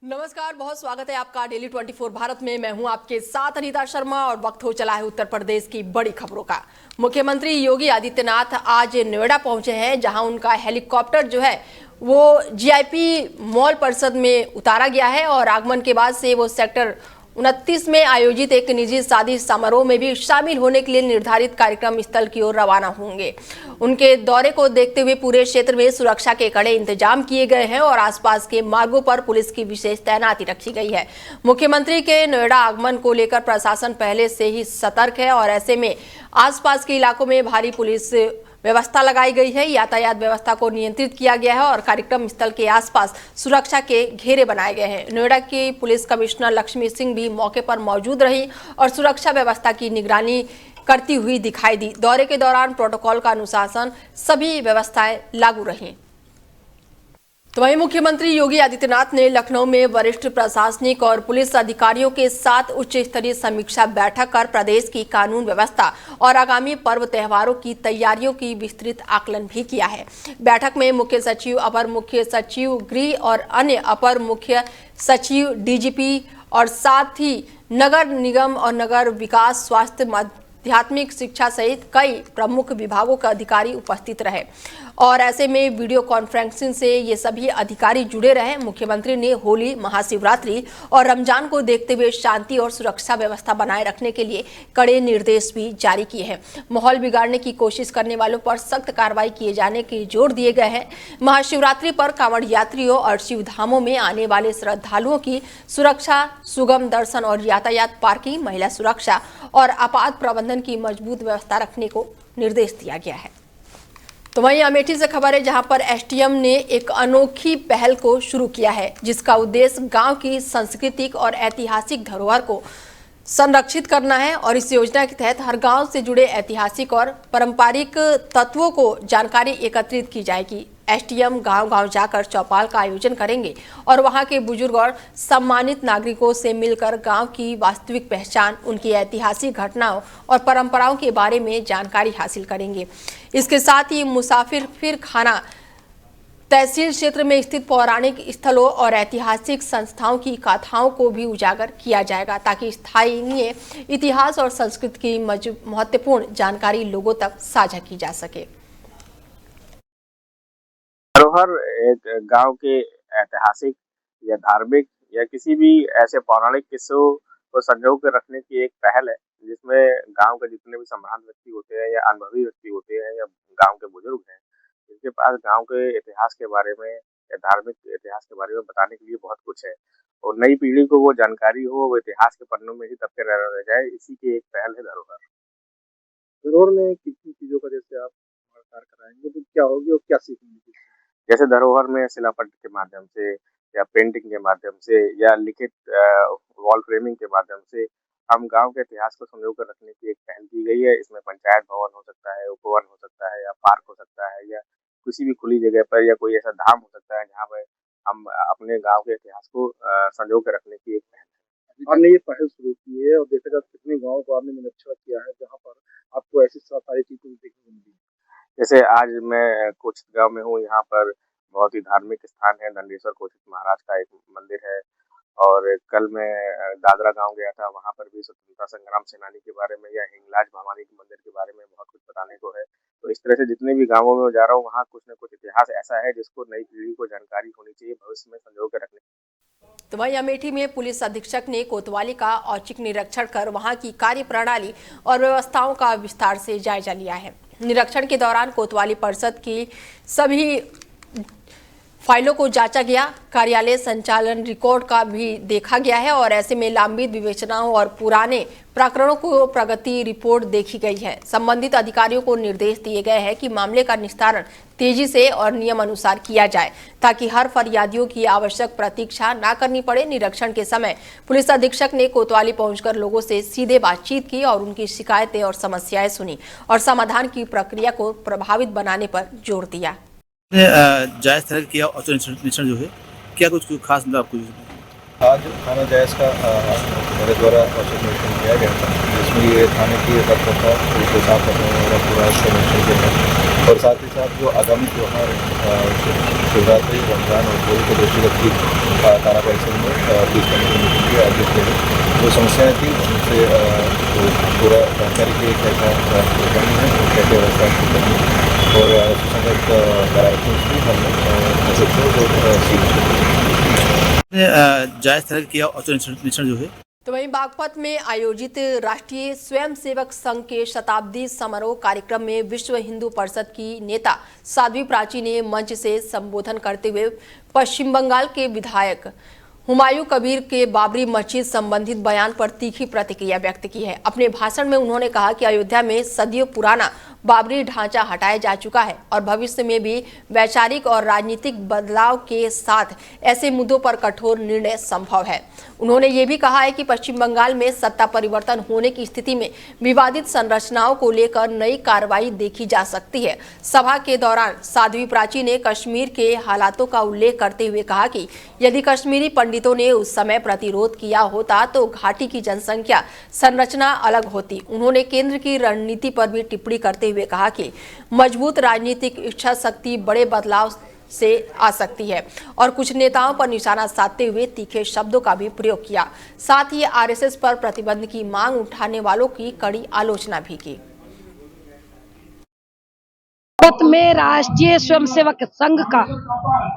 नमस्कार, बहुत स्वागत है आपका डेली 24 भारत में। मैं हूं आपके साथ अनीता शर्मा और वक्त हो चला है उत्तर प्रदेश की बड़ी खबरों का। मुख्यमंत्री योगी आदित्यनाथ आज नोएडा पहुंचे हैं, जहां उनका हेलीकॉप्टर जो है वो जीआईपी मॉल परिसर में उतारा गया है और आगमन के बाद से वो सेक्टर 29 में आयोजित एक निजी शादी समारोह में भी शामिल होने के लिए निर्धारित कार्यक्रम स्थल की ओर रवाना होंगे। उनके दौरे को देखते हुए पूरे क्षेत्र में सुरक्षा के कड़े इंतजाम किए गए हैं और आसपास के मार्गों पर पुलिस की विशेष तैनाती रखी गई है। मुख्यमंत्री के नोएडा आगमन को लेकर प्रशासन पहले से ही सतर्क है और ऐसे में आसपास के इलाकों में भारी पुलिस व्यवस्था लगाई गई है। यातायात व्यवस्था को नियंत्रित किया गया है और कार्यक्रम स्थल के आसपास सुरक्षा के घेरे बनाए गए हैं। नोएडा की पुलिस कमिश्नर लक्ष्मी सिंह भी मौके पर मौजूद रही और सुरक्षा व्यवस्था की निगरानी करती हुई दिखाई दी। दौरे के दौरान प्रोटोकॉल का अनुशासन सभी व्यवस्थाएं लागू रहीं। तो वहीं मुख्यमंत्री योगी आदित्यनाथ ने लखनऊ में वरिष्ठ प्रशासनिक और पुलिस अधिकारियों के साथ उच्च स्तरीय समीक्षा बैठक कर प्रदेश की कानून व्यवस्था और आगामी पर्व त्योहारों की तैयारियों की विस्तृत आकलन भी किया है। बैठक में मुख्य सचिव, अपर मुख्य सचिव गृह और अन्य अपर मुख्य सचिव, डीजीपी और साथ ही नगर निगम और नगर विकास, स्वास्थ्य, आध्यात्मिक शिक्षा सहित कई प्रमुख विभागों के अधिकारी उपस्थित रहे और ऐसे में वीडियो कॉन्फ्रेंसिंग से ये सभी अधिकारी जुड़े रहे। मुख्यमंत्री ने होली, महाशिवरात्रि और रमजान को देखते हुए शांति और सुरक्षा व्यवस्था बनाए रखने के लिए कड़े निर्देश भी जारी किए हैं। माहौल बिगाड़ने की कोशिश करने वालों पर सख्त कार्रवाई किए जाने के जोर दिए गए हैं। महाशिवरात्रि पर कांवड़ यात्रियों और शिव धामों में आने वाले श्रद्धालुओं की सुरक्षा, सुगम दर्शन और यातायात पार्किंग, महिला सुरक्षा और आपात प्रबंधन की मजबूत व्यवस्था रखने को निर्देश दिया गया है। तो वहीं अमेठी से खबर है, जहां पर एसडीएम ने एक अनोखी पहल को शुरू किया है, जिसका उद्देश्य गांव की सांस्कृतिक और ऐतिहासिक धरोहर को संरक्षित करना है और इस योजना के तहत हर गांव से जुड़े ऐतिहासिक और पारंपरिक तत्वों को जानकारी एकत्रित की जाएगी। एसडीएम गांव-गांव जाकर चौपाल का आयोजन करेंगे और वहां के बुजुर्ग और सम्मानित नागरिकों से मिलकर गांव की वास्तविक पहचान, उनकी ऐतिहासिक घटनाओं और परंपराओं के बारे में जानकारी हासिल करेंगे। इसके साथ ही मुसाफिर खाना, तहसील क्षेत्र में स्थित पौराणिक स्थलों और ऐतिहासिक संस्थाओं की गाथाओं को भी उजागर किया जाएगा, ताकि स्थानीय इतिहास और संस्कृति की महत्वपूर्ण जानकारी लोगों तक साझा की जा सके। धरोहर एक गांव के ऐतिहासिक या धार्मिक या किसी भी ऐसे पौराणिक किस्सों को संजो कर रखने की एक पहल है, जिसमें गांव के जितने भी संभ्रांत व्यक्ति होते हैं या अनुभवी व्यक्ति होते हैं या गांव के बुजुर्ग हैं, जिनके पास गांव के इतिहास के बारे में या धार्मिक इतिहास के बारे में बताने के लिए बहुत कुछ है और नई पीढ़ी को वो जानकारी हो, वो इतिहास के पन्नों में ही तब के रह जाए, इसी की एक पहल है धरोहर। धरोहर में कितनी चीजों का जैसे आप कार्य कराएंगे तो क्या होगी और क्या सीखेंगे? जैसे धरोहर में शिलापट के माध्यम से या पेंटिंग के माध्यम से या लिखित वॉल फ्रेमिंग के माध्यम से हम गांव के इतिहास को संजो कर रखने की एक पहल की गई है। इसमें पंचायत भवन हो सकता है, उपवन हो सकता है या पार्क हो सकता है या किसी भी खुली जगह पर या कोई ऐसा धाम हो सकता है जहाँ पर हम अपने गांव के इतिहास को संजो कर रखने की एक पहल है। आपने ये पहल शुरू की है और देखा जाए कितने गाँव को आपने निरीक्षण किया है जहाँ पर आपको ऐसी सारी चीजें देखने को मिली? जैसे आज मैं कोचित गांव में हूँ, यहाँ पर बहुत ही धार्मिक स्थान है, दंडेश्वर कोचित महाराज का एक मंदिर है और कल मैं दादरा गांव गया था, वहाँ पर भी स्वतंत्रता संग्राम सेनानी के बारे में या हिंगलाज भवानी के मंदिर के बारे में बहुत कुछ बताने को है। तो इस तरह से जितने भी गांवों में जा रहा हूँ, वहाँ कुछ न कुछ इतिहास ऐसा है जिसको नई पीढ़ी को जानकारी होनी चाहिए, भविष्य में संजो कर रखने। तो वहीं अमेठी में पुलिस अधीक्षक ने कोतवाली का औचक निरीक्षण कर वहां की कार्य प्रणाली और व्यवस्थाओं का विस्तार से जायजा लिया है। निरीक्षण के दौरान कोतवाली परिषद की सभी फाइलों को जांचा गया, कार्यालय संचालन रिकॉर्ड का भी देखा गया है और ऐसे में लंबित विवेचनाओं और पुराने प्रकरणों को प्रगति रिपोर्ट देखी गई है। संबंधित अधिकारियों को निर्देश दिए गए हैं कि मामले का निस्तारण तेजी से और नियम अनुसार किया जाए, ताकि हर फरियादियों की आवश्यक प्रतीक्षा न करनी पड़े। निरीक्षण के समय पुलिस अधीक्षक ने कोतवाली पहुंचकर लोगों से सीधे बातचीत की और उनकी शिकायतें और समस्याएं सुनी और समाधान की प्रक्रिया को प्रभावित बनाने पर जोर दिया। जायज़ तरह किया और निरीक्षण जो है क्या कुछ खास मतलब आपको? आज थाना जायज़ का मेरे द्वारा औचक निरीक्षण किया गया था, जिसमें ये थाने की तत्परता उसको साफ रखने वाला पूरा निरीक्षण किया था और साथ ही साथ जो आगामी त्यौहार शिवरात्रि, रमजान और होली के दृष्टिगत भी थाना परिसर में पुलिस कमेटी मीटिंग की आयोजित की। जो समस्याएँ थी उनसे तो पूरा जानकारी की क्या करनी है और क्या व्यवस्था करनी है और सुसंगत डायरेक्शंस भी हमने जायज तरह किया औचक निरीक्षण जो है। तो वहीं बागपत में आयोजित राष्ट्रीय स्वयंसेवक संघ के शताब्दी समारोह कार्यक्रम में विश्व हिंदू परिषद की नेता साध्वी प्राची ने मंच से संबोधन करते हुए पश्चिम बंगाल के विधायक हुमायूं कबीर के बाबरी मस्जिद संबंधित बयान पर तीखी प्रतिक्रिया व्यक्त की है। अपने भाषण में उन्होंने कहा कि अयोध्या में सदियों पुराना बाबरी ढांचा हटाया जा चुका है और भविष्य में भी वैचारिक और राजनीतिक बदलाव के साथ ऐसे मुद्दों पर कठोर निर्णय संभव है। उन्होंने ये भी कहा है कि पश्चिम बंगाल में सत्ता परिवर्तन होने की स्थिति में विवादित संरचनाओं को लेकर नई कार्रवाई देखी जा सकती है। सभा के दौरान साध्वी प्राची ने कश्मीर के हालातों का उल्लेख करते हुए कहा कि यदि कश्मीरी पंडितों ने उस समय प्रतिरोध किया होता तो घाटी की जनसंख्या संरचना अलग होती। उन्होंने केंद्र की रणनीति पर भी टिप्पणी करते हुए कहा कि मजबूत राजनीतिक इच्छा शक्ति बड़े बदलाव से आ सकती है और कुछ नेताओं पर निशाना साधते हुए तीखे शब्दों का भी प्रयोग किया। साथ ही आरएसएस पर प्रतिबंध की मांग उठाने वालों की कड़ी आलोचना भी की। भारत में राष्ट्रीय स्वयंसेवक संघ का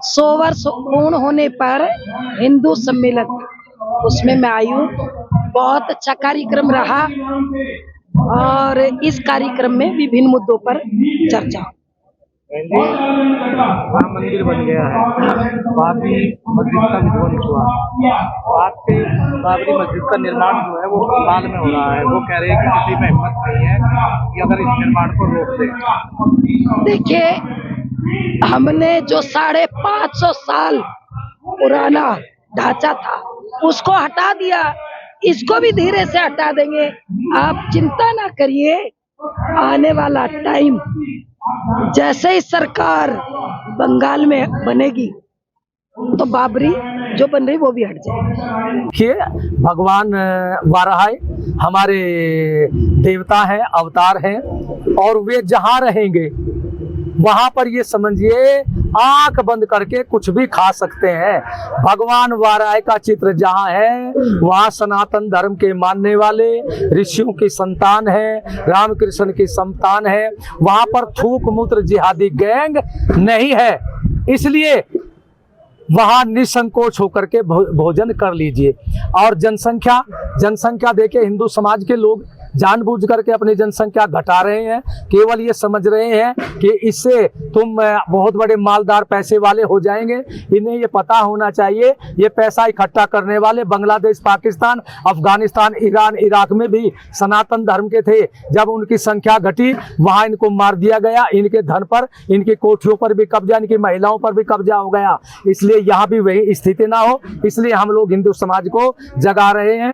100 वर्ष पूर्ण होने पर हिंदू सम्मेलन, उसमें मैं आई हूँ। बहुत अच्छा कार्यक्रम रहा और इस कार्यक्रम में विभिन्न मुद्दों पर चर्चा। राम मंदिर बन गया है, बाबरी मस्जिद का विध्वंस हुआ, आज से बाबरी मस्जिद का निर्माण जो है वो बंगाल में हो रहा है। वो कह रहे हैं कि किसी में हिम्मत नहीं है कि अगर इस निर्माण को रोक दे। देखिए, हमने जो 550 साल पुराना ढांचा था उसको हटा दिया, इसको भी धीरे से हटा देंगे। आप चिंता ना करिए, आने वाला टाइम जैसे ही सरकार बंगाल में बनेगी तो बाबरी जो बन रही वो भी हट जाएगी। भगवान वाराही हमारे देवता हैं, अवतार हैं और वे जहाँ रहेंगे वहां पर ये समझिए आंख बंद करके कुछ भी खा सकते हैं। भगवान वाराही का चित्र जहाँ है वहाँ सनातन धर्म के मानने वाले ऋषियों की संतान है, रामकृष्ण की संतान है। वहां पर थूक मूत्र जिहादी गैंग नहीं है, इसलिए वहां निसंकोच होकर के भोजन कर लीजिए। और जनसंख्या देके हिंदू समाज के लोग जानबूझ करके अपनी जनसंख्या घटा रहे हैं। केवल ये समझ रहे हैं कि इससे तुम बहुत बड़े मालदार पैसे वाले हो जाएंगे। इन्हें ये पता होना चाहिए ये पैसा इकट्ठा करने वाले बांग्लादेश, पाकिस्तान, अफगानिस्तान, ईरान, इराक में भी सनातन धर्म के थे। जब उनकी संख्या घटी वहां इनको मार दिया गया, इनके धन पर, इनकी कोठियों पर भी कब्जा, इनकी महिलाओं पर भी कब्जा हो गया। इसलिए यहाँ भी वही स्थिति ना हो, इसलिए हम लोग हिंदू समाज को जगा रहे हैं।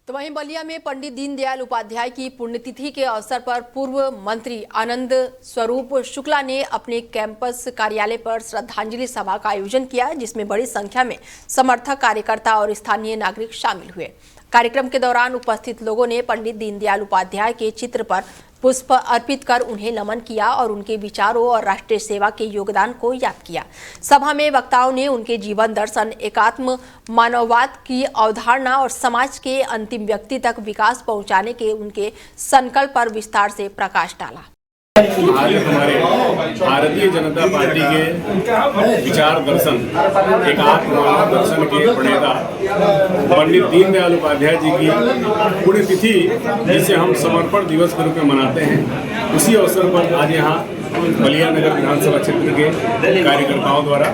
तो वहीं बलिया में पंडित दीनदयाल उपाध्याय की पुण्यतिथि के अवसर पर पूर्व मंत्री आनंद स्वरूप शुक्ला ने अपने कैंपस कार्यालय पर श्रद्धांजलि सभा का आयोजन किया, जिसमें बड़ी संख्या में समर्थक, कार्यकर्ता और स्थानीय नागरिक शामिल हुए। कार्यक्रम के दौरान उपस्थित लोगों ने पंडित दीनदयाल उपाध्याय के चित्र पर पुष्प अर्पित कर उन्हें नमन किया और उनके विचारों और राष्ट्रीय सेवा के योगदान को याद किया। सभा में वक्ताओं ने उनके जीवन दर्शन, एकात्म मानववाद की अवधारणा और समाज के अंतिम व्यक्ति तक विकास पहुंचाने के उनके संकल्प पर विस्तार से प्रकाश डाला। आज हमारे भारतीय जनता पार्टी के विचार दर्शन, एकात्म मानव दर्शन के प्रणेता पंडित दीनदयाल उपाध्याय जी की पुण्यतिथि, जिसे हम समर्पण दिवस के रूप में मनाते हैं, उसी अवसर पर आज यहाँ बलिया नगर विधानसभा क्षेत्र के कार्यकर्ताओं द्वारा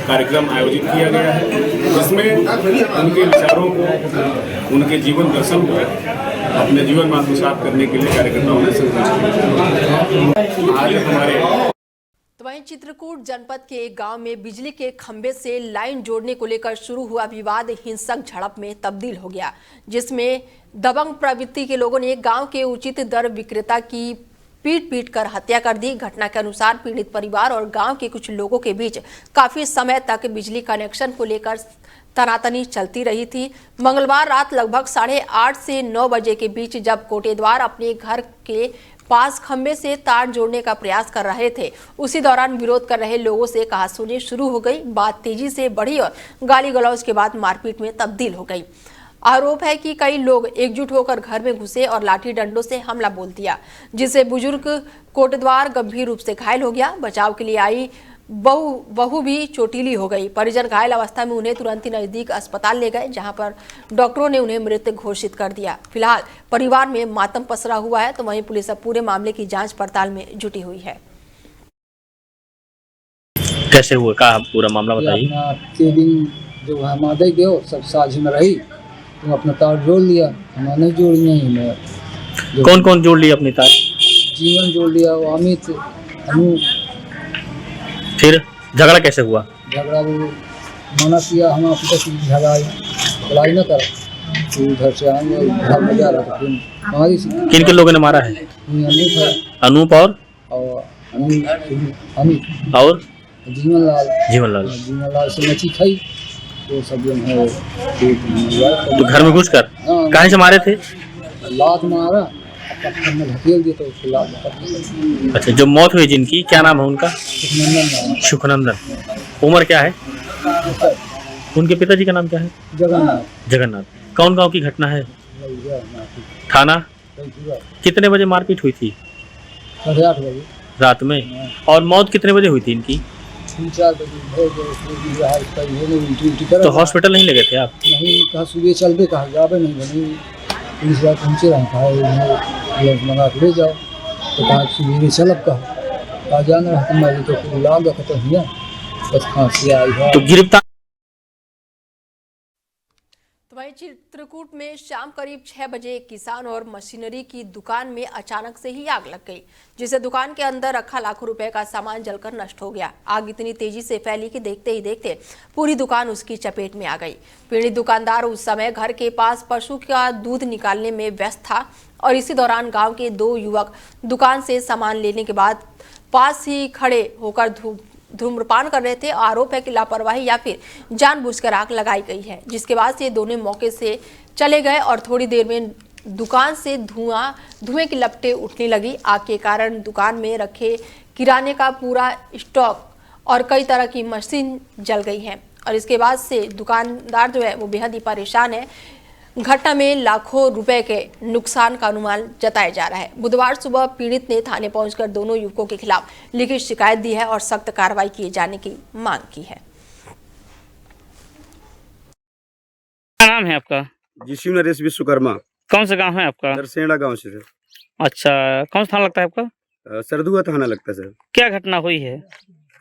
कार्यक्रम आयोजित किया गया है, जिसमें उनके विचारों को, उनके जीवन दर्शन को अपने जीवन में आत्मसात करने के लिए कार्यकर्ताओं ने संकल्प। आज हमारे तो वहीं चित्रकूट जनपद के एक गांव में बिजली के खंभे से लाइन जोड़ने को लेकर शुरू हुआ विवाद हिंसक झड़प में तब्दील हो गया, जिसमें दबंग प्रवृत्ति के लोगों ने गांव के उचित दर विक्रेता की पीट कर हत्या कर दी। घटना के अनुसार पीड़ित परिवार और गांव के कुछ लोगों के बीच काफी समय तक बिजली कनेक्शन को लेकर तनातनी चलती रही थी। मंगलवार रात लगभग 8:30 से 9 बजे के बीच जब कोटेदार अपने घर के पास खंबे से तार जोड़ने का प्रयास कर रहे थे। उसी दौरान विरोध कर रहे लोगों से कहासुनी शुरू हो गई। बात तेजी से बढ़ी और गाली गलौज के बाद मारपीट में तब्दील हो गई। आरोप है कि कई लोग एकजुट होकर घर में घुसे और लाठी डंडों से हमला बोल दिया, जिससे बुजुर्ग कोटद्वार गंभीर रूप से घायल हो गया। बचाव के लिए आई बहू भी चोटिली हो गई। परिजन घायल अवस्था में उन्हें तुरंत ही नजदीक अस्पताल ले गए, जहां पर डॉक्टरों ने उन्हें मृत घोषित कर दिया। फिलहाल परिवार में मातम पसरा हुआ है, तो वहीं पुलिस अब पूरे मामले की जांच पड़ताल में जुटी हुई है। कैसे हुआ का पूरा मामला बताइए। के दिन जो हमारे गयो सब साझ में रही, तो अपना तार जोड़ लिया, हमारे जोड़ नहीं मैं। कौन कौन जोड़ लिया अपनी तार? जीवन जोड़ लिया, अमित, अनु। फिर झगड़ा कैसे हुआ? झगड़ा वो मना किया, हम आपके झगड़ा लड़ाई न कर, तो उधर से हम घर में जा रहा था। फिर हमारी किन किन लोगों ने मारा है? अनूप और अमित और जीवन लाल से मच्छी खाई, तो सब जो है तो घर में घुस कर कहाँ से मारे थे? लात मारा, पत्थर में ढकेल दिया, तो उसको लात। अच्छा, जो मौत हुई जिनकी क्या नाम है उनका? सुखनंदन। उम्र क्या है? उनके पिताजी का नाम क्या है? जगन्नाथ। कौन गांव की घटना है? थाना? कितने बजे मारपीट हुई थी? 8:30 बजे रात में। और मौत कितने बजे हुई थी इनकी? 3-4 बजे। तो हॉस्पिटल नहीं लगे थे आप? नहीं, कहा सुबह चल दे, कहा जावे नहीं बनी, पुलिस वाले पहुँचे रहे, कहा मंगा के ले जाओ, तो कहा सुबह चलब, कहा जाना रहा तुम्हारी, तो लाग खत्म हुआ, बस खांसी आई है। तो गिरफ्तार। वहीं चित्रकूट में शाम करीब 6 बजे एक किसान और मशीनरी की दुकान में अचानक से ही आग लग गई, जिससे दुकान के अंदर रखा लाखों रुपए का सामान जलकर नष्ट हो गया। आग इतनी तेजी से फैली कि देखते ही देखते पूरी दुकान उसकी चपेट में आ गई। पीड़ित दुकानदार उस समय घर के पास पशु का दूध निकालने में व्यस्त था और इसी दौरान गाँव के 2 युवक दुकान से सामान लेने के बाद पास ही खड़े होकर धूम्रपान कर रहे थे। आरोप है कि लापरवाही या फिर जानबूझकर आग लगाई गई है, जिसके बाद से दोनों मौके से चले गए और थोड़ी देर में दुकान से धुएं की लपटें उठने लगी। आग के कारण दुकान में रखे किराने का पूरा स्टॉक और कई तरह की मशीन जल गई है और इसके बाद से दुकानदार जो है वो बेहद ही परेशान है। घटना में लाखों रुपए के नुकसान का अनुमान जताया जा रहा है। बुधवार सुबह पीड़ित ने थाने पहुंचकर दोनों युवकों के खिलाफ लिखित शिकायत दी है और सख्त कार्रवाई किए जाने की मांग की है। क्या नाम है आपका? जी, शिव नरेश विश्वकर्मा। कौन सा गांव है आपका? दरसेड़ा गांव से सर। अच्छा, कौन सा थाना लगता है आपका? सरदुआ थाना लगता है सर। क्या घटना हुई है?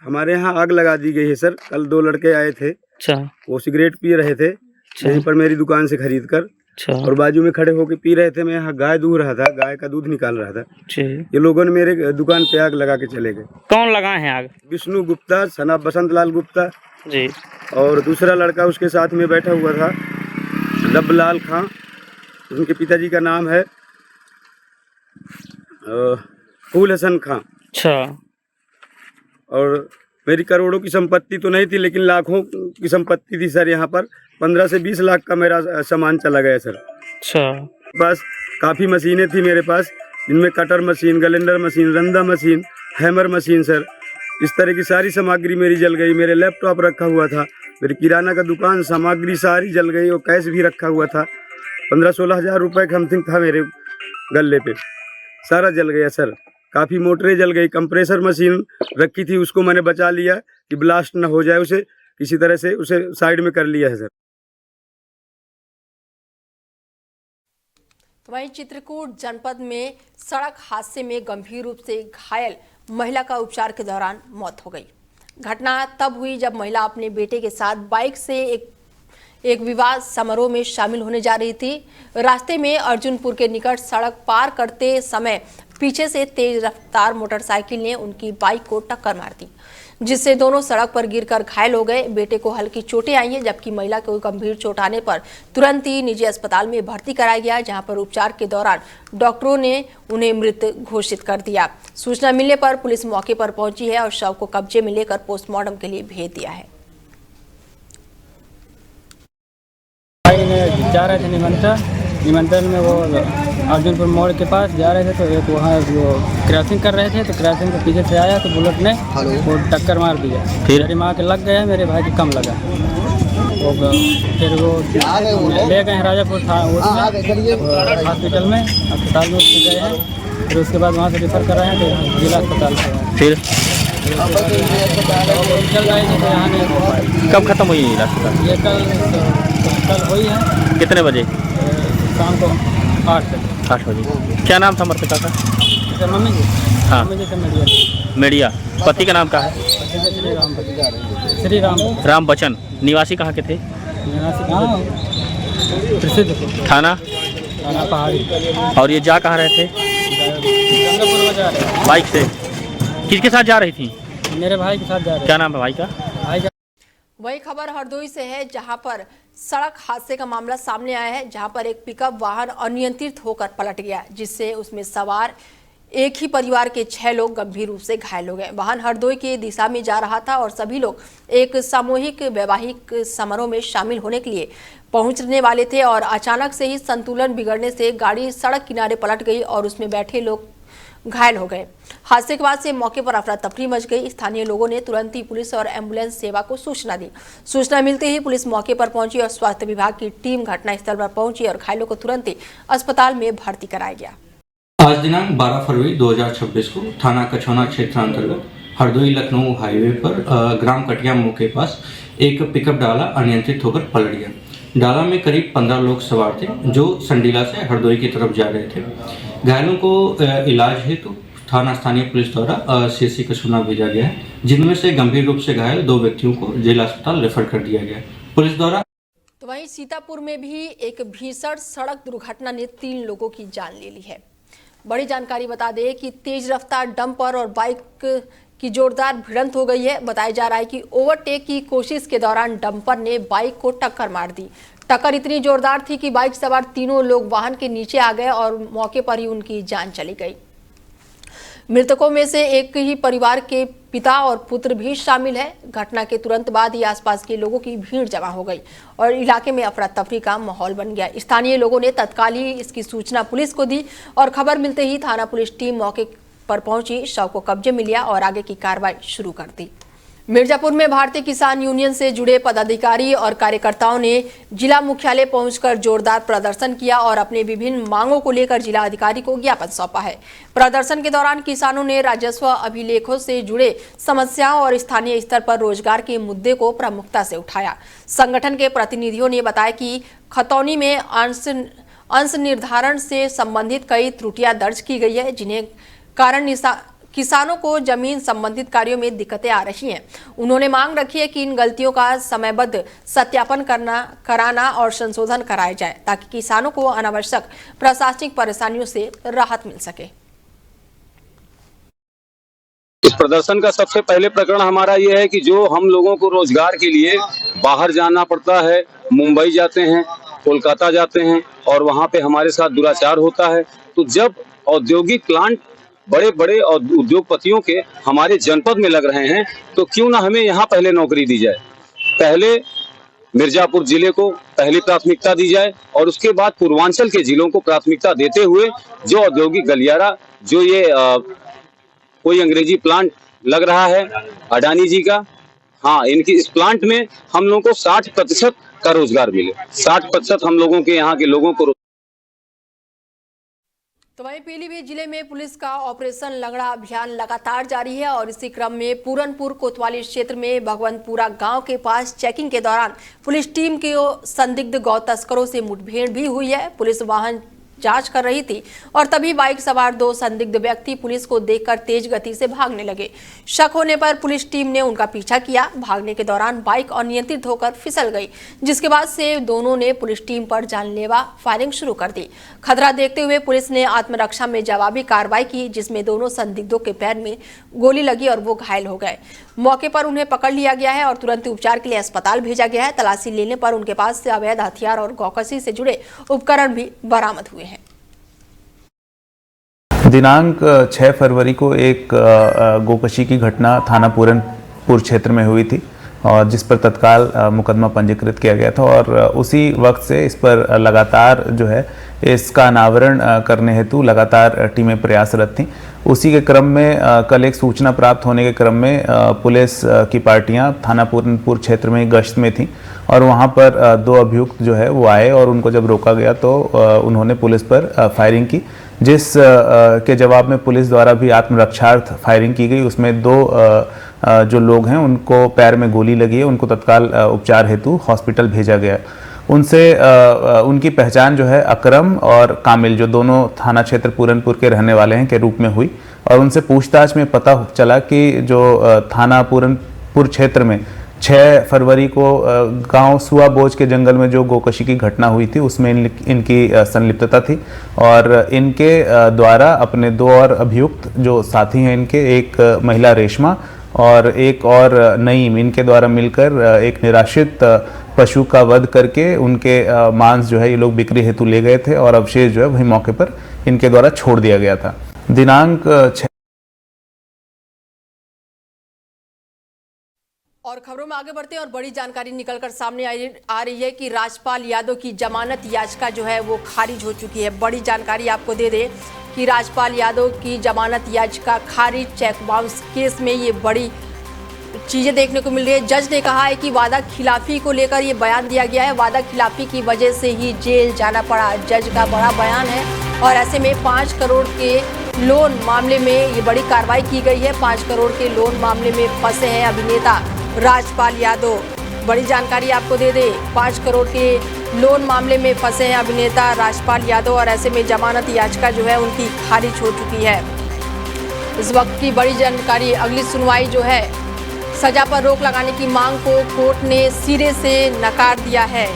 हमारे यहाँ आग लगा दी गई है सर। कल 2 लड़के आए थे। अच्छा। वो सिगरेट पी रहे थे यहीं पर मेरी दुकान से खरीद कर। अच्छा। और बाजू में खड़े होकर पी रहे थे। मैं यहाँ गाय दूह रहा था, गाय का दूध निकाल रहा था। ये लोगों ने मेरे दुकान पे आग लगा के चले गए। कौन लगाए हैं आग? विष्णु गुप्ता, सना बसंत लाल गुप्ता जी, और दूसरा लड़का उसके साथ में बैठा हुआ था, रबलाल खां। उनके पिताजी का नाम है फूल हसन खां। अच्छा। और मेरी करोड़ों की संपत्ति तो नहीं थी, लेकिन लाखों की संपत्ति थी सर। यहाँ पर 15 से 20 लाख का मेरा सामान चला गया सर। अच्छा। बस काफ़ी मशीनें थी मेरे पास, जिनमें कटर मशीन, गलेंडर मशीन, रंदा मशीन, हैमर मशीन सर। इस तरह की सारी सामग्री मेरी जल गई। मेरे लैपटॉप रखा हुआ था, मेरी किराना का दुकान सामग्री सारी जल गई और कैश भी रखा हुआ था। 15-16 हज़ार रुपये का समथिंग था मेरे गले पे, सारा जल गया सर। काफ़ी मोटरें जल गई। कंप्रेसर मशीन रखी थी, उसको मैंने बचा लिया कि ब्लास्ट ना हो जाए, उसे किसी तरह से उसे साइड में कर लिया है सर। वहीं चित्रकूट जनपद में सड़क हादसे में गंभीर रूप से घायल महिला का उपचार के दौरान मौत हो गई। घटना तब हुई जब महिला अपने बेटे के साथ बाइक से एक विवाह समारोह में शामिल होने जा रही थी। रास्ते में अर्जुनपुर के निकट सड़क पार करते समय पीछे से तेज रफ्तार मोटरसाइकिल ने उनकी बाइक को टक्कर मार दी, जिससे दोनों सड़क पर गिरकर घायल हो गए। बेटे को हल्की चोटें आई हैं, जबकि महिला को गंभीर चोट आने पर तुरंत ही निजी अस्पताल में भर्ती कराया गया, जहां पर उपचार के दौरान डॉक्टरों ने उन्हें मृत घोषित कर दिया। सूचना मिलने पर पुलिस मौके पर पहुंची है और शव को कब्जे में लेकर पोस्टमार्टम के लिए भेज दिया है। जा रहे थे निमंत्रण में, वो अर्जुनपुर मोड़ के पास जा रहे थे तो एक वहाँ वो क्रॉसिंग कर रहे थे तो क्रॉसिंग के पीछे से आया तो बुलेट ने वो टक्कर मार दिया। फिर? मेरी माँ के लग गया, मेरे भाई के कम लगा। वो फिर वो ले गए हैं राजापुर हॉस्पिटल में, अस्पताल में उसके गए हैं। फिर उसके बाद वहाँ से रेफर कराए हैं तो जिला अस्पताल से। फिर चल रहे थे तो यहाँ नहीं हो पाए। कब खत्म हुई अस्पताल? ये कल हुई है। कितने बजे? शाम को 8 बजे। क्या नाम था मृतका का? मम्मी जी। हाँ। मम्मी जी से मीडिया। मीडिया। पति का नाम क्या है? श्री राम राम बच्चन। निवासी कहाँ के थे? प्रसिद्ध थाना पहाड़ी। और ये जा कहाँ रहे थे? गंगापुर में जा रहे हैं। बाइक से? किसके साथ जा रही थी? मेरे भाई के साथ जा रहे हैं। क्या नाम है भाई का? भाई का। वही खबर हरदोई से है, जहां पर सड़क हादसे का मामला सामने आया है, जहां पर एक पिकअप वाहन अनियंत्रित होकर पलट गया, जिससे उसमें सवार एक ही परिवार के 6 लोग गंभीर रूप से घायल हो गए। वाहन हरदोई की दिशा में जा रहा था और सभी लोग एक सामूहिक वैवाहिक समारोह में शामिल होने के लिए पहुंचने वाले थे और अचानक से ही संतुलन बिगड़ने से गाड़ी सड़क किनारे पलट गई और उसमें बैठे लोग घायल हो गए। हादसे के बाद से मौके पर अफरा तफरी मच गई। स्थानीय लोगों ने तुरंत ही पुलिस और एम्बुलेंस सेवा को सूचना दी। सूचना मिलते ही पुलिस मौके पर पहुंची और स्वास्थ्य विभाग की टीम घटनास्थल पर पहुंची और घायलों को तुरंत ही अस्पताल में भर्ती कराया गया। आज दिनांक 12 फरवरी 2026 को थाना कछौना क्षेत्र अंतर्गत हरदोई लखनऊ हाईवे पर ग्राम कटिया मुंह के पास एक पिकअप डाला अनियंत्रित होकर पलट गया। डाला में करीब 15 लोग सवार थे जो संडीला से हरदोई की तरफ जा रहे थे। घायलों को इलाज हेतु थाना स्थानीय पुलिस द्वारा सीएससी कछौना भेजा गया है, जिनमें से गंभीर रूप से घायल 2 व्यक्तियों को जिला अस्पताल रेफर कर दिया गया। पुलिस द्वारा तो वहीं सीतापुर में भी एक भीषण सड़क दुर्घटना ने 3 लोगों की जान ले ली है। बड़ी जानकारी बता दें कि तेज रफ्तार डंपर और बाइक की जोरदार भिड़ंत हो गई है। बताया जा रहा है कि ओवरटेक की कोशिश के दौरान डंपर ने बाइक को टक्कर मार दी। टक्कर इतनी जोरदार थी कि बाइक सवार 3 लोग वाहन के नीचे आ गए और मौके पर ही उनकी जान चली गई। मृतकों में से एक ही परिवार के पिता और पुत्र भी शामिल है। घटना के तुरंत बाद ही आसपास के लोगों की भीड़ जमा हो गई और इलाके में अफरा तफरी का माहौल बन गया। स्थानीय लोगों ने तत्काल ही इसकी सूचना पुलिस को दी और खबर मिलते ही थाना पुलिस टीम मौके पर पहुंची, शव को कब्जे में लिया और आगे की कार्रवाई शुरू कर दी। मिर्जापुर में भारतीय किसान यूनियन से जुड़े पदाधिकारी और कार्यकर्ताओं ने जिला मुख्यालय पहुंचकर जोरदार प्रदर्शन किया और अपने विभिन्न मांगों को लेकर जिला अधिकारी को ज्ञापन सौंपा है। प्रदर्शन के दौरान किसानों ने राजस्व अभिलेखों से जुड़े समस्याओं और स्थानीय स्तर पर रोजगार के मुद्दे को प्रमुखता से उठाया। संगठन के प्रतिनिधियों ने बताया कि खतौनी में अंश निर्धारण से संबंधित कई त्रुटियां दर्ज की गई है, जिन्हें कारण किसानों को जमीन संबंधित कार्यों में दिक्कतें आ रही हैं। उन्होंने मांग रखी है कि इन गलतियों का समयबद्ध सत्यापन कराना और संशोधन कराया जाए ताकि किसानों को अनावश्यक प्रशासनिक परेशानियों से राहत मिल सके। इस प्रदर्शन का सबसे पहले प्रकरण हमारा ये है कि जो हम लोगों को रोजगार के लिए बाहर जाना पड़ता है, मुंबई जाते हैं, कोलकाता जाते हैं और वहाँ पे हमारे साथ दुराचार होता है, तो जब औद्योगिक प्लांट बड़े बड़े उद्योगपतियों के हमारे जनपद में लग रहे हैं तो क्यों ना हमें यहाँ पहले नौकरी दी जाए। पहले मिर्जापुर जिले को पहली प्राथमिकता दी जाए और उसके बाद पूर्वांचल के जिलों को प्राथमिकता देते हुए जो औद्योगिक गलियारा, जो ये कोई अंग्रेजी प्लांट लग रहा है अडानी जी का, हाँ, इनकी इस प्लांट में हम लोगों को 60% का रोजगार मिले, 60% हम लोगों के यहाँ के लोगों को। तो वहीं पीलीभीत जिले में पुलिस का ऑपरेशन लंगड़ा अभियान लगातार जारी है और इसी क्रम में पूरनपुर कोतवाली क्षेत्र में भगवंतपुरा गांव के पास चेकिंग के दौरान पुलिस टीम के संदिग्ध गौ तस्करों से मुठभेड़ भी हुई है। पुलिस वाहन जांच कर रही थी और तभी बाइक सवार 2 संदिग्ध व्यक्ति पुलिस को देखकर तेज गति से भागने लगे। शक होने पर पुलिस टीम ने उनका पीछा किया। भागने के दौरान बाइक अनियंत्रित होकर फिसल गई, जिसके बाद से दोनों ने पुलिस टीम पर जानलेवा फायरिंग शुरू कर दी। खतरा देखते हुए पुलिस ने आत्मरक्षा में जवाबी कार्रवाई की, जिसमें दोनों संदिग्धों के पैर में गोली लगी और वो घायल हो गए। मौके पर उन्हें पकड़ लिया गया है और तुरंत उपचार के लिए अस्पताल भेजा गया है। तलाशी लेने पर उनके पास से अवैध हथियार और गौकशी से जुड़े उपकरण भी बरामद हुए हैं। दिनांक 6 फरवरी को एक गोकशी की घटना थाना पूरनपुर क्षेत्र में हुई थी, और जिस पर तत्काल मुकदमा पंजीकृत किया गया था और उसी वक्त से इस पर लगातार जो है इसका अनावरण करने हेतु लगातार टीमें प्रयासरत थीं। उसी के क्रम में कल एक सूचना प्राप्त होने के क्रम में पुलिस की पार्टियां थाना पूरनपुर क्षेत्र में गश्त में थीं और वहां पर दो अभियुक्त जो है वो आए और उनको जब रोका गया तो उन्होंने पुलिस पर फायरिंग की, जिस के जवाब में पुलिस द्वारा भी आत्मरक्षार्थ फायरिंग की गई। उसमें दो जो लोग हैं उनको पैर में गोली लगी है, उनको तत्काल उपचार हेतु हॉस्पिटल भेजा गया। उनसे उनकी पहचान जो है अकरम और कामिल, जो दोनों थाना क्षेत्र पूरनपुर के रहने वाले हैं, के रूप में हुई और उनसे पूछताछ में पता चला कि जो थाना पूरनपुर क्षेत्र में 6 फरवरी को गांव सुआ बोझ के जंगल में जो गोकशी की घटना हुई थी उसमें इनकी संलिप्तता थी और इनके द्वारा अपने दो और अभियुक्त जो साथी हैं इनके, एक महिला रेशमा और एक और नईम, इनके द्वारा मिलकर एक निराश्रित पशु का वध करके उनके मांस जो है ये लोग बिक्री हेतु ले गए थे और अवशेष जो है वही मौके पर इनके द्वारा छोड़ दिया गया था। दिनांक 6 और खबरों में आगे बढ़ते हैं और बड़ी जानकारी निकलकर सामने आ रही है कि राजपाल यादव की जमानत याचिका जो है वो खारिज हो चुकी है। बड़ी जानकारी आपको दे दें कि राजपाल यादव की जमानत याचिका खारिज, चेक बाउंस केस में ये बड़ी चीजें देखने को मिल रही है। जज ने कहा है कि वादा खिलाफी को लेकर ये बयान दिया गया है, वादा खिलाफी की वजह से ही जेल जाना पड़ा। जज का बड़ा बयान है और ऐसे में 5 करोड़ के लोन मामले में ये बड़ी कार्रवाई की गई है। 5 करोड़ के लोन मामले में फंसे हैं अभिनेता राजपाल यादव। बड़ी जानकारी आपको दे दें, 5 करोड़ के लोन मामले में फंसे हैं अभिनेता राजपाल यादव और ऐसे में जमानत याचिका जो है उनकी खारिज हो चुकी है। इस वक्त की बड़ी जानकारी, अगली सुनवाई जो है सजा पर रोक लगाने की मांग को कोर्ट ने सिरे से नकार दिया है।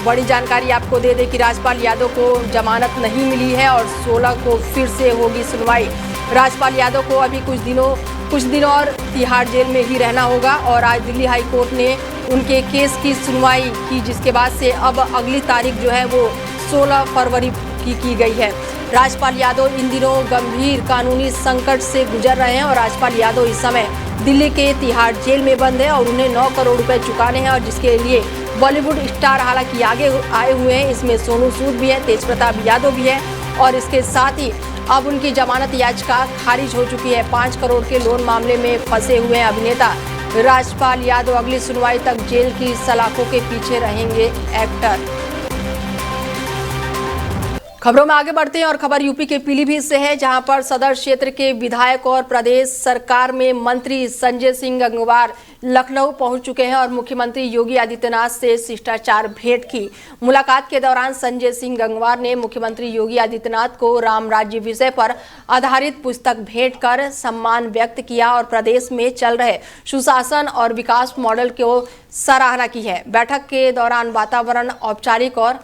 बड़ी जानकारी आपको दे दें कि राजपाल यादव को जमानत नहीं मिली है और 16 को फिर से होगी सुनवाई। राजपाल यादव को अभी कुछ दिन और तिहाड़ जेल में ही रहना होगा और आज दिल्ली हाई कोर्ट ने उनके केस की सुनवाई की, जिसके बाद से अब अगली तारीख जो है वो 16 फरवरी की गई है। राजपाल यादव इन दिनों गंभीर कानूनी संकट से गुजर रहे हैं और राजपाल यादव इस समय दिल्ली के तिहाड़ जेल में बंद है और उन्हें 9 करोड़ रुपए चुकाने हैं और जिसके लिए बॉलीवुड स्टार हालांकि आगे आए हुए हैं। इसमें सोनू सूद भी है, तेज प्रताप यादव भी है और इसके साथ ही अब उनकी जमानत याचिका खारिज हो चुकी है। 5 करोड़ के लोन मामले में फंसे हुए हैं अभिनेता राजपाल यादव। अगली सुनवाई तक जेल की सलाखों के पीछे रहेंगे एक्टर। खबरों में आगे बढ़ते हैं और खबर यूपी के पीलीभीत से है, जहां पर सदर क्षेत्र के विधायक और प्रदेश सरकार में मंत्री संजय सिंह गंगवार लखनऊ पहुंच चुके हैं और मुख्यमंत्री योगी आदित्यनाथ से शिष्टाचार भेंट की। मुलाकात के दौरान संजय सिंह गंगवार ने मुख्यमंत्री योगी आदित्यनाथ को राम राज्य विषय पर आधारित पुस्तक भेंट कर सम्मान व्यक्त किया और प्रदेश में चल रहे सुशासन और विकास मॉडल को सराहना की है। बैठक के दौरान वातावरण औपचारिक और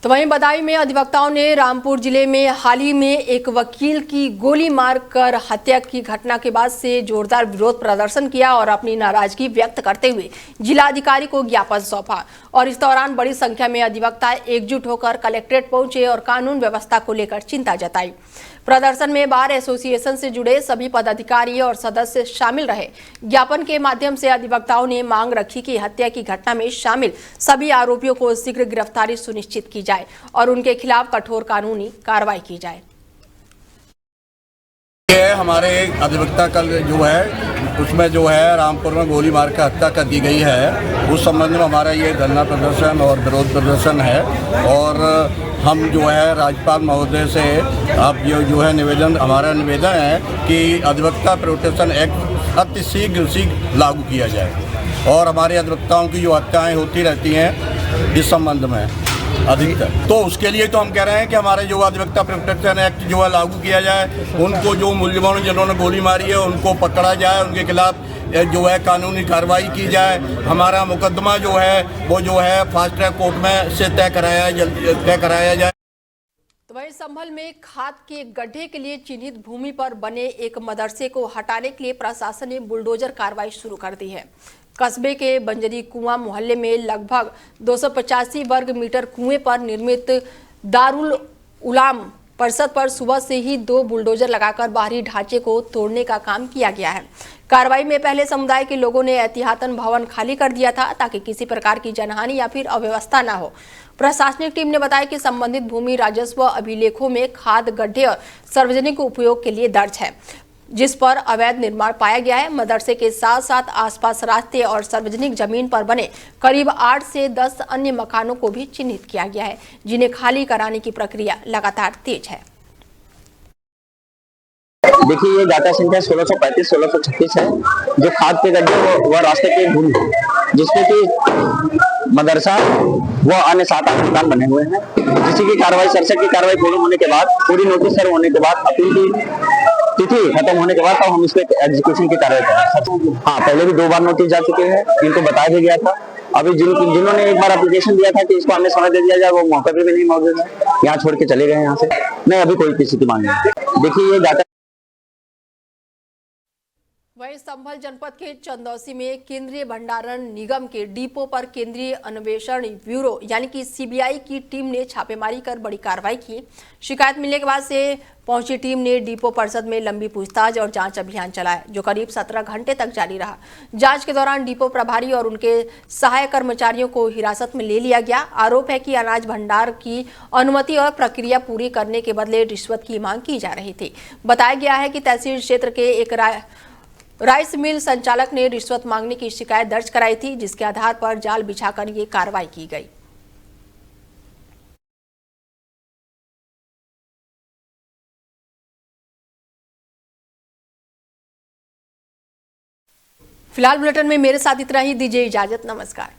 तो वहीं बदायूं में अधिवक्ताओं ने रामपुर जिले में हाल ही में एक वकील की गोली मारकर हत्या की घटना के बाद से जोरदार विरोध प्रदर्शन किया और अपनी नाराजगी व्यक्त करते हुए जिलाधिकारी को ज्ञापन सौंपा और इस दौरान बड़ी संख्या में अधिवक्ता एकजुट होकर कलेक्ट्रेट पहुंचे और कानून व्यवस्था को लेकर चिंता जताई। प्रदर्शन में बार एसोसिएशन से जुड़े सभी पदाधिकारी और सदस्य शामिल रहे। ज्ञापन के माध्यम से अधिवक्ताओं ने मांग रखी कि हत्या की घटना में शामिल सभी आरोपियों को शीघ्र गिरफ्तारी सुनिश्चित की जाए और उनके खिलाफ कठोर कानूनी कार्रवाई की जाए। हमारे अधिवक्ता कल जो है उसमें जो है रामपुर में गोली मार कर हत्या कर दी गई है, उस संबंध में हमारा ये धरना प्रदर्शन और विरोध प्रदर्शन है और हम जो है राज्यपाल महोदय से अब ये जो है हमारा निवेदन है कि अधिवक्ता प्रोटेक्शन एक्ट अति शीघ्र लागू किया जाए और हमारे अधिवक्ताओं की जो हत्याएँ होती रहती हैं इस संबंध में अधिकतर, तो उसके लिए तो हम कह रहे हैं कि हमारे जो अधिवक्ता प्रोटेक्शन एक्ट जो है लागू किया जाए, उनको जो मुलजिमों जिन्होंने गोली मारी है उनको पकड़ा जाए, उनके खिलाफ जो है कानूनी कार्रवाई की जाए। हमारा मुकदमा जो है वो जो है फास्ट ट्रैक कोर्ट में से तय कराया जाए। तो वहीं संभल में खाद के गड्ढे के लिए चिन्हित भूमि पर बने एक मदरसे को हटाने के लिए प्रशासन ने बुलडोजर कार्रवाई शुरू कर दी है। कस्बे के बंजरी कुआं मोहल्ले में लगभग 285 वर्ग मीटर कुएं पर निर्मित दारुल उलाम परिषद पर सुबह से ही 2 बुलडोजर लगाकर बाहरी ढांचे को तोड़ने का काम किया गया है। कार्रवाई में पहले समुदाय के लोगों ने एहतियातन भवन खाली कर दिया था ताकि किसी प्रकार की जनहानि या फिर अव्यवस्था न हो। प्रशासनिक टीम ने बताया कि संबंधित भूमि राजस्व अभिलेखों में खाद गड्ढे सार्वजनिक उपयोग के लिए दर्ज है, जिस पर अवैध निर्माण पाया गया है। मदरसे के साथ साथ आसपास रास्ते और सार्वजनिक जमीन पर बने करीब 8 से 10 अन्य मकानों को भी चिन्हित किया गया है, जिन्हें खाली कराने की प्रक्रिया लगातार तेज है। देखिए, ये डाटा संख्या 1635-1636 है। जो खाद के गड्ढे वो रास्ते के भूमि, जिसमें कि मदरसा व अन्य 7-8 मकान बने हुए हैं, जिसकी की कार्रवाई 67 की कार्रवाई पूर्ण होने के बाद, पूरी नोटिस सर्व होने के बाद, अपील की तिथि खत्म होने के बाद तो हम इस पे एग्जीक्यूशन की कार्रवाई करें। हाँ, पहले भी 2 बार नोटिस जा चुके हैं, इनको बताया भी गया था। अभी जिन्होंने एक बार एप्लीकेशन दिया था कि इसको हमें समय दे दिया जाए, वो मौके पे भी नहीं मौजूद है, यहाँ छोड़ के चले गए यहाँ से। नहीं, अभी कोई किसी की मांग नहीं। देखिए, ये डाटा वहीं संभल जनपद के चंदौसी में केंद्रीय भंडारण निगम के डिपो पर केंद्रीय अन्वेषण ब्यूरो यानी कि सीबीआई की टीम ने छापेमारी कर बड़ी कार्रवाई की। शिकायत मिलने के बाद से पहुंची टीम ने डिपो परिसर में लंबी पूछताछ और जांच अभियान चलाया, जो करीब 17 घंटे तक जारी रहा। जांच के दौरान डिपो प्रभारी और उनके सहायक कर्मचारियों को हिरासत में ले लिया गया। आरोप है कि अनाज भंडार की अनुमति और प्रक्रिया पूरी करने के बदले रिश्वत की मांग की जा रही थी। बताया गया है कि तहसील क्षेत्र के एक राइस मिल संचालक ने रिश्वत मांगने की शिकायत दर्ज कराई थी, जिसके आधार पर जाल बिछाकर ये कार्रवाई की गई। फिलहाल बुलेटिन में मेरे साथ इतना ही। दीजिए इजाजत, नमस्कार।